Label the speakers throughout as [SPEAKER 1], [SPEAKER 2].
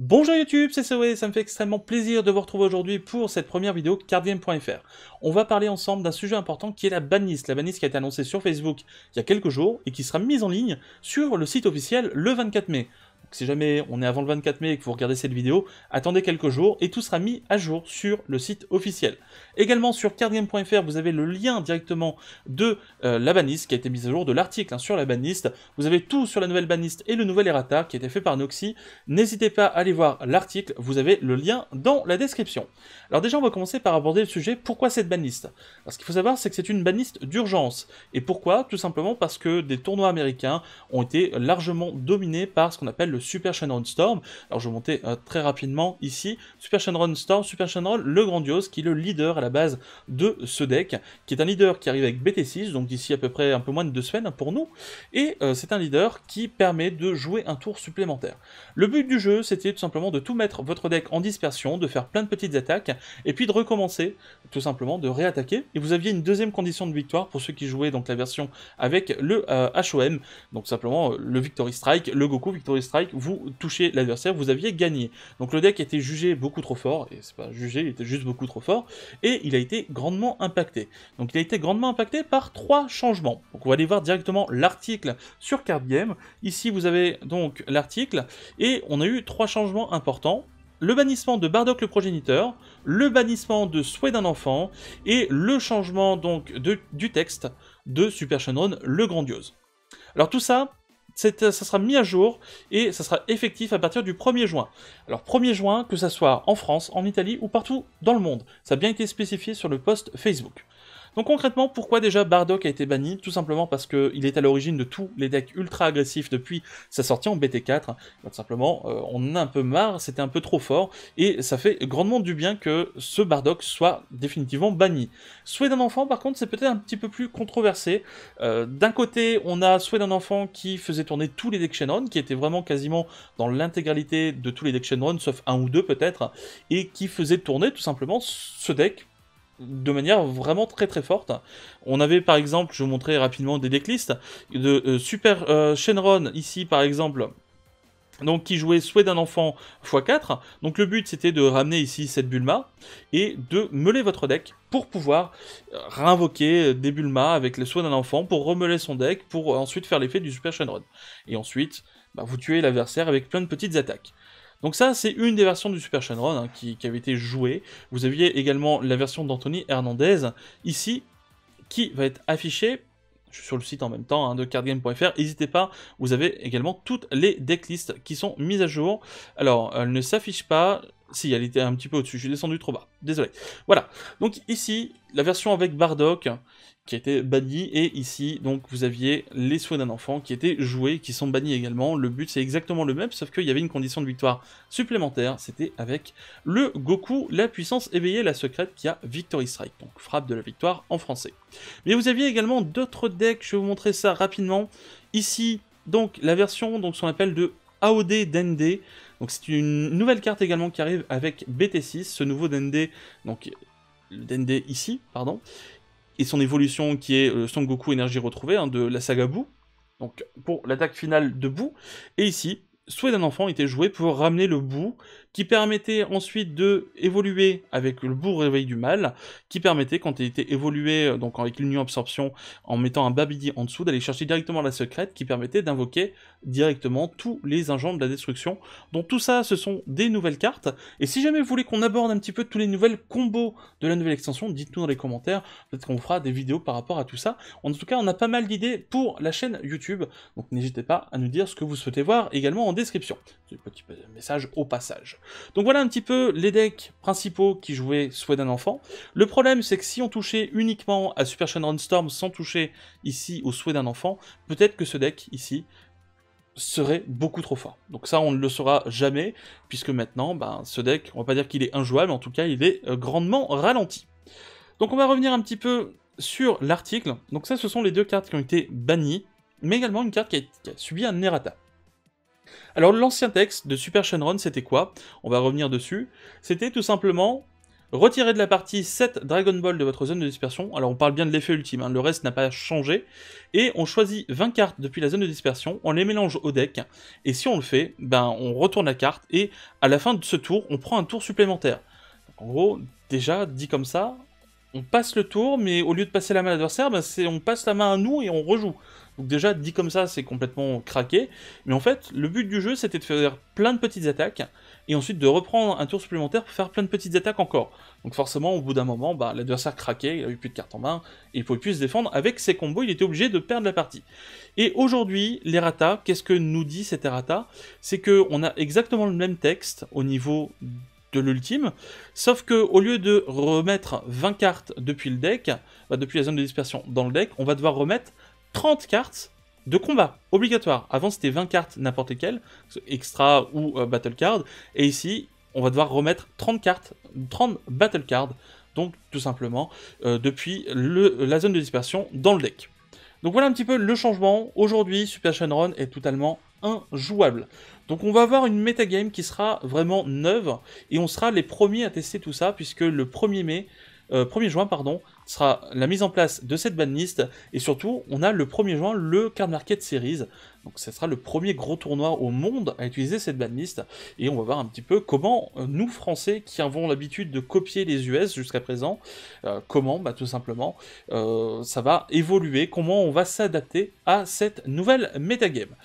[SPEAKER 1] Bonjour YouTube, c'est Soé, ça me fait extrêmement plaisir de vous retrouver aujourd'hui pour cette première vidéo cardgame.fr. On va parler ensemble d'un sujet important qui est la banlist qui a été annoncée sur Facebook il y a quelques jours et qui sera mise en ligne sur le site officiel le 24 mai. Donc si jamais on est avant le 24 mai et que vous regardez cette vidéo, attendez quelques jours et tout sera mis à jour sur le site officiel. Également sur cardgame.fr, vous avez le lien directement de la banlist qui a été mise à jour, de l'article sur la banlist. Vous avez tout sur la nouvelle banlist et le nouvel errata qui a été fait par Noxy. N'hésitez pas à aller voir l'article, vous avez le lien dans la description. Alors déjà, on va commencer par aborder le sujet, pourquoi cette banlist? Alors ce qu'il faut savoir, c'est que c'est une banlist d'urgence. Et pourquoi? Tout simplement parce que des tournois américains ont été largement dominés par ce qu'on appelle le Super Shenron Storm. Alors je vais monter très rapidement ici. Super Shenron Storm, Super Shenron le Grandiose, qui est le leader à la base de ce deck, qui est un leader qui arrive avec BT6, donc d'ici à peu près un peu moins de 2 semaines pour nous. Et c'est un leader qui permet de jouer un tour supplémentaire. Le but du jeu, c'était tout simplement de tout mettre votre deck en dispersion, de faire plein de petites attaques, et puis de recommencer, tout simplement de réattaquer. Et vous aviez une deuxième condition de victoire pour ceux qui jouaient donc la version avec le HOM, donc simplement le Victory Strike, le Goku Victory Strike, vous touchez l'adversaire, vous aviez gagné. Donc le deck était jugé beaucoup trop fort, et c'est pas jugé, il était juste beaucoup trop fort, et il a été grandement impacté. Donc il a été grandement impacté par 3 changements. Donc on va aller voir directement l'article sur Card Game. Ici vous avez donc l'article, et on a eu 3 changements importants. Le bannissement de Bardock le progéniteur, le bannissement de Souhait d'un enfant, et le changement donc du texte de Super Shenron le Grandiose. Alors tout ça, ça sera mis à jour et ça sera effectif à partir du 1er juin. Alors 1er juin, que ça soit en France, en Italie ou partout dans le monde. Ça a bien été spécifié sur le post Facebook. Donc concrètement, pourquoi déjà Bardock a été banni? Tout simplement parce qu'il est à l'origine de tous les decks ultra agressifs depuis sa sortie en BT4. Tout simplement, on en a un peu marre, c'était un peu trop fort, et ça fait grandement du bien que ce Bardock soit définitivement banni. Souhait d'un enfant, par contre, c'est peut-être un petit peu plus controversé. D'un côté, on a Souhait d'un enfant qui faisait tourner tous les decks Shenron, qui était vraiment quasiment dans l'intégralité de tous les decks Shenron, sauf un ou deux peut-être, et qui faisait tourner tout simplement ce deck de manière vraiment très très forte. On avait par exemple, je vous montrais rapidement des decklists de Super Shenron ici par exemple, donc qui jouait Souhait d'un enfant x4. Donc le but c'était de ramener ici cette Bulma et de meuler votre deck pour pouvoir réinvoquer des Bulma avec le Souhait d'un enfant pour remeuler son deck pour ensuite faire l'effet du Super Shenron. Et ensuite, vous tuez l'adversaire avec plein de petites attaques. Donc ça, c'est une des versions du Super Shenron qui avait été jouée. Vous aviez également la version d'Anthony Hernandez, ici, qui va être affichée. Je suis sur le site en même temps de cardgame.fr, n'hésitez pas, vous avez également toutes les decklists qui sont mises à jour. Alors, elle ne s'affiche pas, si, elle était un petit peu au-dessus, je suis descendu trop bas, désolé. Voilà, donc ici, la version avec Bardock, qui a été banni, et ici, donc, vous aviez les Souhaits d'un enfant qui étaient joués, qui sont bannis également. Le but, c'est exactement le même, sauf qu'il y avait une condition de victoire supplémentaire, c'était avec le Goku, la puissance éveillée, la secrète, qui a Victory Strike, donc frappe de la victoire en français. Mais vous aviez également d'autres decks, je vais vous montrer ça rapidement. Ici, donc, la version, donc, ce qu'on appelle de AOD Dende, donc c'est une nouvelle carte également qui arrive avec BT6, ce nouveau Dende, donc, le Dende ici, pardon, et son évolution qui est Son Goku énergie retrouvée de la saga Buu, donc pour l'attaque finale de Buu, et ici, Souhait d'un enfant était joué pour ramener le Buu, qui permettait ensuite de évoluer avec le Buu réveil du mal, qui permettait, quand il était évolué, donc avec l'union absorption, en mettant un Babidi en dessous, d'aller chercher directement la secrète, qui permettait d'invoquer directement tous les agents de la destruction. Donc tout ça, ce sont des nouvelles cartes, et si jamais vous voulez qu'on aborde un petit peu tous les nouvelles combos de la nouvelle extension, dites-nous dans les commentaires, peut-être qu'on fera des vidéos par rapport à tout ça. En tout cas, on a pas mal d'idées pour la chaîne YouTube, donc n'hésitez pas à nous dire ce que vous souhaitez voir également en description. C'est un petit message au passage. Donc voilà un petit peu les decks principaux qui jouaient Souhait d'un enfant. Le problème, c'est que si on touchait uniquement à Super Shenron Storm sans toucher ici au Souhait d'un enfant, peut-être que ce deck ici serait beaucoup trop fort. Donc ça, on ne le saura jamais, puisque maintenant, ce deck, on va pas dire qu'il est injouable, en tout cas, il est grandement ralenti. Donc on va revenir un petit peu sur l'article. Donc ça, ce sont les deux cartes qui ont été bannies, mais également une carte qui a subi un errata. Alors l'ancien texte de Super Shenron, c'était quoi? On va revenir dessus. C'était tout simplement Retirez de la partie 7 Dragon Ball de votre zone de dispersion. Alors on parle bien de l'effet ultime, hein, le reste n'a pas changé. Et on choisit 20 cartes depuis la zone de dispersion, on les mélange au deck. Et si on le fait, ben on retourne la carte et à la fin de ce tour, on prend un tour supplémentaire. Donc, en gros, déjà, dit comme ça, on passe le tour, mais au lieu de passer la main à l'adversaire, ben on passe la main à nous et on rejoue. Donc déjà, dit comme ça, c'est complètement craqué. Mais en fait, le but du jeu, c'était de faire plein de petites attaques, et ensuite de reprendre un tour supplémentaire pour faire plein de petites attaques encore. Donc forcément, au bout d'un moment, bah, l'adversaire craquait, il avait plus de cartes en main, et il pouvait plus se défendre. Avec ses combos, il était obligé de perdre la partie. Et aujourd'hui, l'errata, qu'est-ce que nous dit cet errata? C'est qu'on a exactement le même texte au niveau de l'ultime, sauf que au lieu de remettre 20 cartes depuis le deck, bah, depuis la zone de dispersion dans le deck, on va devoir remettre 30 cartes de combat, obligatoire. Avant c'était 20 cartes n'importe lesquelles, extra ou battle card, et ici on va devoir remettre 30 cartes, 30 battle cards, donc tout simplement depuis la zone de dispersion dans le deck. Donc voilà un petit peu le changement. Aujourd'hui, Super Shenron est totalement injouable. Donc on va avoir une metagame qui sera vraiment neuve, et on sera les premiers à tester tout ça, puisque le 1er juin, sera la mise en place de cette banlist, et surtout, on a le 1er juin le Card Market Series, donc ce sera le premier gros tournoi au monde à utiliser cette banlist, et on va voir un petit peu comment nous, Français, qui avons l'habitude de copier les US jusqu'à présent, comment, bah, tout simplement, ça va évoluer, comment on va s'adapter à cette nouvelle metagame.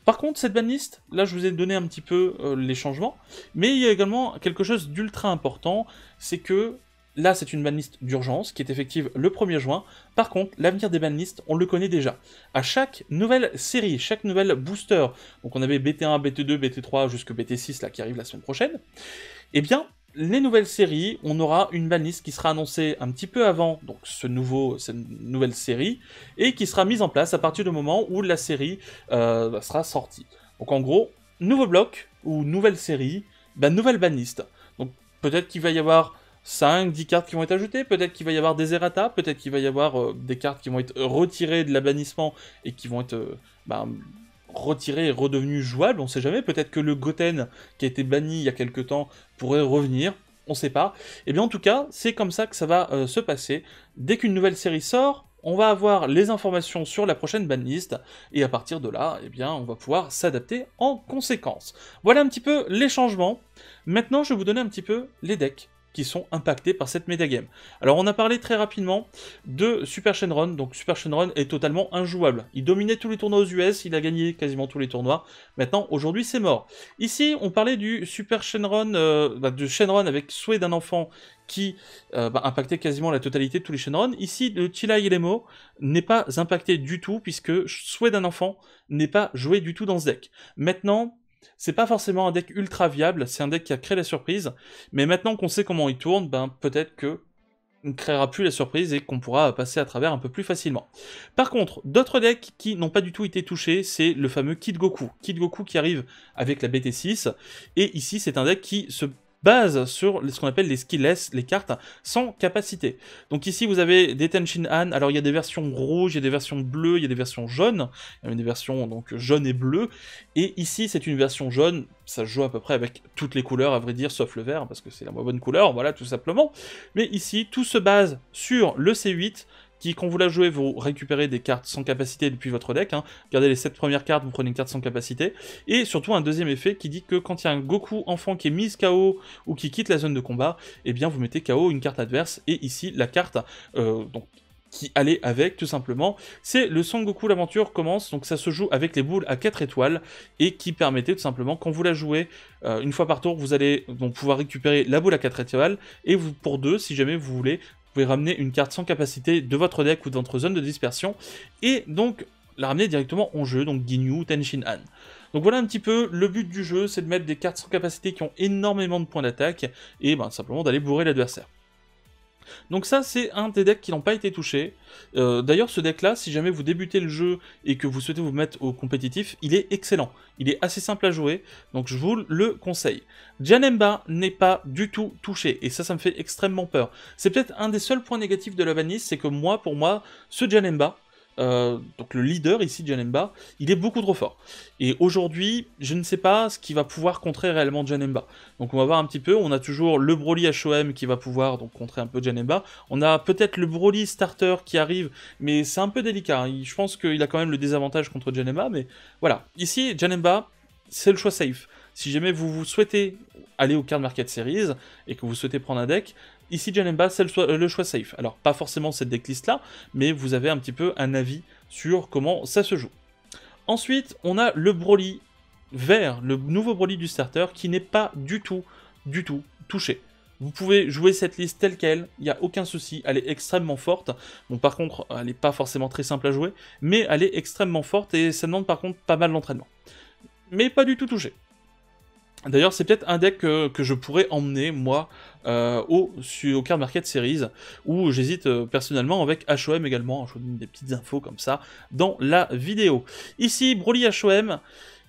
[SPEAKER 1] Par contre, cette banlist, là je vous ai donné un petit peu les changements, mais il y a également quelque chose d'ultra important, c'est que là c'est une banlist d'urgence qui est effective le 1er juin, par contre l'avenir des banlists on le connaît déjà. À chaque nouvelle série, chaque nouvelle booster, donc on avait BT1, BT2, BT3 jusque BT6 là qui arrive la semaine prochaine, eh bien les nouvelles séries, on aura une banlist qui sera annoncée un petit peu avant donc cette nouvelle série, et qui sera mise en place à partir du moment où la série sera sortie. Donc en gros, nouveau bloc, ou nouvelle série, nouvelle banlist. Donc peut-être qu'il va y avoir 5-10 cartes qui vont être ajoutées, peut-être qu'il va y avoir des errata, peut-être qu'il va y avoir des cartes qui vont être retirées de la bannissement, et qui vont être retiré et redevenu jouable, on sait jamais, peut-être que le Goten qui a été banni il y a quelques temps pourrait revenir, on sait pas. Et bien en tout cas, c'est comme ça que ça va se passer. Dès qu'une nouvelle série sort, on va avoir les informations sur la prochaine banlist, et à partir de là, eh bien, on va pouvoir s'adapter en conséquence. Voilà un petit peu les changements. Maintenant, je vais vous donner un petit peu les decks qui sont impactés par cette metagame. Alors on a parlé très rapidement de Super Shenron, donc Super Shenron est totalement injouable. Il dominait tous les tournois aux US, il a gagné quasiment tous les tournois, maintenant aujourd'hui c'est mort. Ici on parlait du Super Shenron, de Shenron avec souhait d'un enfant qui impactait quasiment la totalité de tous les Shenron. Ici le Chila Ilemo n'est pas impacté du tout, puisque souhait d'un enfant n'est pas joué du tout dans ce deck. Maintenant, c'est pas forcément un deck ultra viable, c'est un deck qui a créé la surprise, mais maintenant qu'on sait comment il tourne, peut-être que on ne créera plus la surprise et qu'on pourra passer à travers un peu plus facilement. Par contre, d'autres decks qui n'ont pas du tout été touchés, c'est le fameux Kid Goku. Kid Goku qui arrive avec la BT6, et ici c'est un deck qui se base sur ce qu'on appelle les skillless, les cartes sans capacité. Donc ici vous avez des Tenshinhan, alors il y a des versions rouges, il y a des versions bleues, il y a des versions jaunes, il y a des versions donc jaunes et bleues, et ici c'est une version jaune, ça se joue à peu près avec toutes les couleurs à vrai dire, sauf le vert, parce que c'est la moins bonne couleur, voilà tout simplement. Mais ici tout se base sur le C8, qui, quand vous la jouez, vous récupérez des cartes sans capacité depuis votre deck. Regardez les 7 premières cartes, vous prenez une carte sans capacité. Et surtout un deuxième effet qui dit que quand il y a un Goku enfant qui est mis KO ou qui quitte la zone de combat, eh bien vous mettez KO une carte adverse. Et ici, la carte qui allait avec, tout simplement, c'est le Son Goku l'aventure commence, donc ça se joue avec les boules à 4 étoiles, et qui permettait tout simplement, quand vous la jouez, une fois par tour, vous allez donc pouvoir récupérer la boule à 4 étoiles, et vous, pour 2, si jamais vous voulez, vous pouvez ramener une carte sans capacité de votre deck ou de votre zone de dispersion, et donc la ramener directement en jeu, donc Ginyu, Tenshinhan. Donc voilà un petit peu, le but du jeu, c'est de mettre des cartes sans capacité qui ont énormément de points d'attaque, et simplement d'aller bourrer l'adversaire. Donc ça, c'est un des decks qui n'ont pas été touchés. D'ailleurs, ce deck-là, si jamais vous débutez le jeu et que vous souhaitez vous mettre au compétitif, il est excellent. Il est assez simple à jouer, donc je vous le conseille. Janemba n'est pas du tout touché, et ça me fait extrêmement peur. C'est peut-être un des seuls points négatifs de la banlist, c'est que moi, pour moi, ce Janemba, donc le leader ici, Janemba, il est beaucoup trop fort. Et aujourd'hui, je ne sais pas ce qui va pouvoir contrer réellement Janemba. Donc on va voir un petit peu, on a toujours le Broly HOM qui va pouvoir donc contrer un peu Janemba. On a peut-être le Broly Starter qui arrive, mais c'est un peu délicat. Hein. Je pense qu'il a quand même le désavantage contre Janemba, mais voilà. Ici, Janemba, c'est le choix safe. Si jamais vous souhaitez aller au Card Market Series et que vous souhaitez prendre un deck, ici Janemba c'est le choix safe. Alors pas forcément cette decklist là, mais vous avez un petit peu un avis sur comment ça se joue. Ensuite, on a le Broly vert, le nouveau Broly du starter qui n'est pas du tout touché. Vous pouvez jouer cette liste telle qu'elle, il n'y a aucun souci, elle est extrêmement forte. Bon, par contre, elle n'est pas forcément très simple à jouer, mais elle est extrêmement forte et ça demande par contre pas mal d'entraînement. Mais pas du tout touché. D'ailleurs, c'est peut-être un deck que je pourrais emmener, moi, au Card Market Series, où j'hésite personnellement avec HOM également. Je vous donne des petites infos comme ça dans la vidéo. Ici, Broly HOM,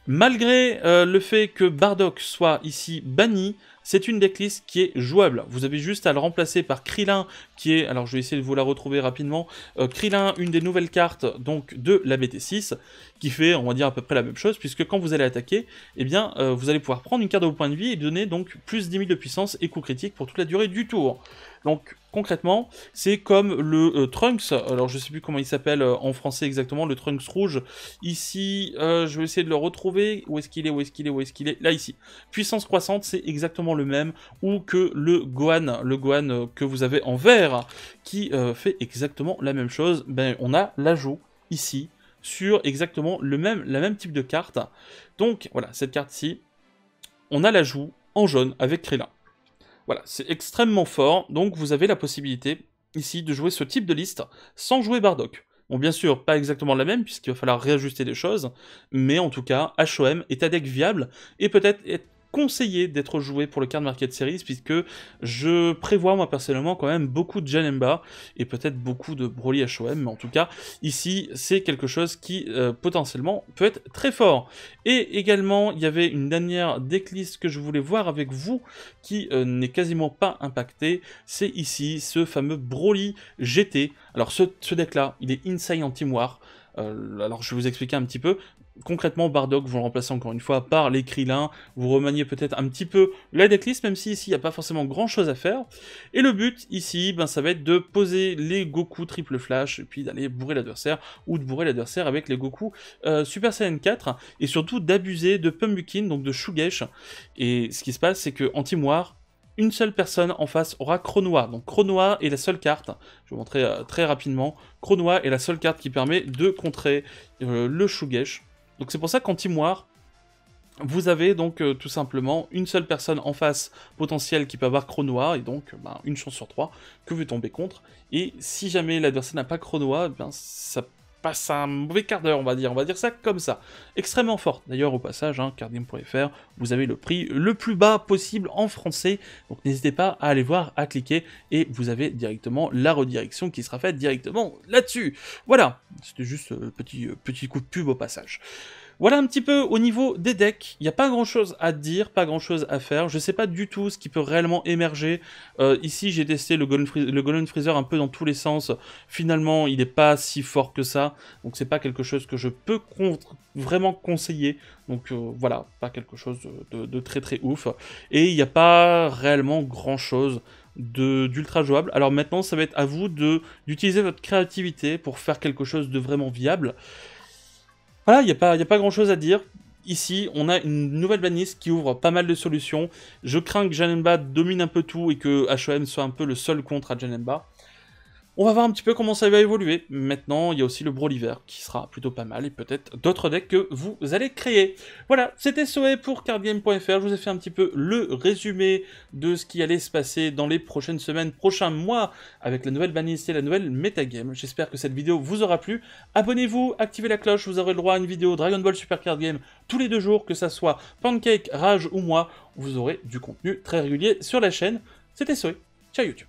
[SPEAKER 1] malgré le fait que Bardock soit ici banni, c'est une decklist qui est jouable. Vous avez juste à le remplacer par Krillin, qui est, alors je vais essayer de vous la retrouver rapidement, Krillin, une des nouvelles cartes donc de la BT6, qui fait, on va dire, à peu près la même chose, puisque quand vous allez attaquer, eh bien, vous allez pouvoir prendre une carte de vos points de vie et donner donc plus 10 000 de puissance et coup critique pour toute la durée du tour. Donc, concrètement, c'est comme le Trunks, alors je sais plus comment il s'appelle en français exactement, le Trunks rouge. Ici, je vais essayer de le retrouver. Où est-ce qu'il est? Là, ici. Puissance croissante, c'est exactement le même, ou que le Gohan que vous avez en vert, qui fait exactement la même chose. Ben, on a l'ajout ici sur exactement la même type de carte. Donc, voilà, cette carte-ci, on a l'ajout en jaune avec Krillin. Voilà, c'est extrêmement fort, donc vous avez la possibilité, ici, de jouer ce type de liste sans jouer Bardock. Bon, bien sûr, pas exactement la même, puisqu'il va falloir réajuster des choses, mais en tout cas, HOM est un deck viable, et peut-être est conseillé d'être joué pour le Card Market Series, puisque je prévois, moi, personnellement, quand même beaucoup de Janemba, et peut-être beaucoup de Broly HOM, mais en tout cas, ici, c'est quelque chose qui, potentiellement, peut être très fort. Et également, il y avait une dernière decklist que je voulais voir avec vous, qui n'est quasiment pas impacté, c'est ici, ce fameux Broly GT. Alors, ce deck-là, il est insane en Team War. Alors, je vais vous expliquer un petit peu. Concrètement, Bardock, vous le remplacez encore une fois par les Krillin, vous remaniez peut-être un petit peu la decklist, même si ici, il n'y a pas forcément grand-chose à faire. Et le but, ici, ben, ça va être de poser les Goku triple flash, et puis d'aller bourrer l'adversaire, ou de bourrer l'adversaire avec les Goku Super Saiyan 4, et surtout d'abuser de Pumpkin, donc de Shugesh. Et ce qui se passe, c'est qu'en Team War, une seule personne en face aura Chronoa. Donc Chronoa est la seule carte, je vais vous montrer très rapidement, Chronoa est la seule carte qui permet de contrer le Shugesh. Donc c'est pour ça qu'en Team War, vous avez donc tout simplement une seule personne en face potentielle qui peut avoir Chronoa, et donc ben, une chance sur 3 que vous tombez contre. Et si jamais l'adversaire n'a pas Chronoa, ben, ça passe un mauvais quart d'heure, on va dire ça comme ça. Extrêmement forte. D'ailleurs, au passage, hein, cardgame.fr, vous avez le prix le plus bas possible en français, donc n'hésitez pas à aller voir, à cliquer, et vous avez directement la redirection qui sera faite directement là-dessus. Voilà, c'était juste petit coup de pub au passage. Voilà un petit peu au niveau des decks, il n'y a pas grand chose à dire, pas grand chose à faire, je sais pas du tout ce qui peut réellement émerger. Ici j'ai testé le Golden Freezer un peu dans tous les sens, finalement il n'est pas si fort que ça, donc c'est pas quelque chose que je peux vraiment conseiller, donc voilà, pas quelque chose de très très ouf, et il n'y a pas réellement grand chose d'ultra jouable. Alors maintenant ça va être à vous d'utiliser votre créativité pour faire quelque chose de vraiment viable. Voilà, il n'y a pas grand chose à dire. Ici, on a une nouvelle banlist qui ouvre pas mal de solutions. Je crains que Janemba domine un peu tout et que HOM soit un peu le seul contre à Janemba. On va voir un petit peu comment ça va évoluer. Maintenant, il y a aussi le Broly vert qui sera plutôt pas mal et peut-être d'autres decks que vous allez créer. Voilà, c'était Soe pour cardgame.fr. Je vous ai fait un petit peu le résumé de ce qui allait se passer dans les prochaines semaines, prochains mois avec la nouvelle banlist et la nouvelle metagame. J'espère que cette vidéo vous aura plu. Abonnez-vous, activez la cloche, vous aurez le droit à une vidéo Dragon Ball Super Card Game tous les 2 jours, que ça soit Pancake, Rage ou moi. Vous aurez du contenu très régulier sur la chaîne. C'était Soe. Ciao YouTube.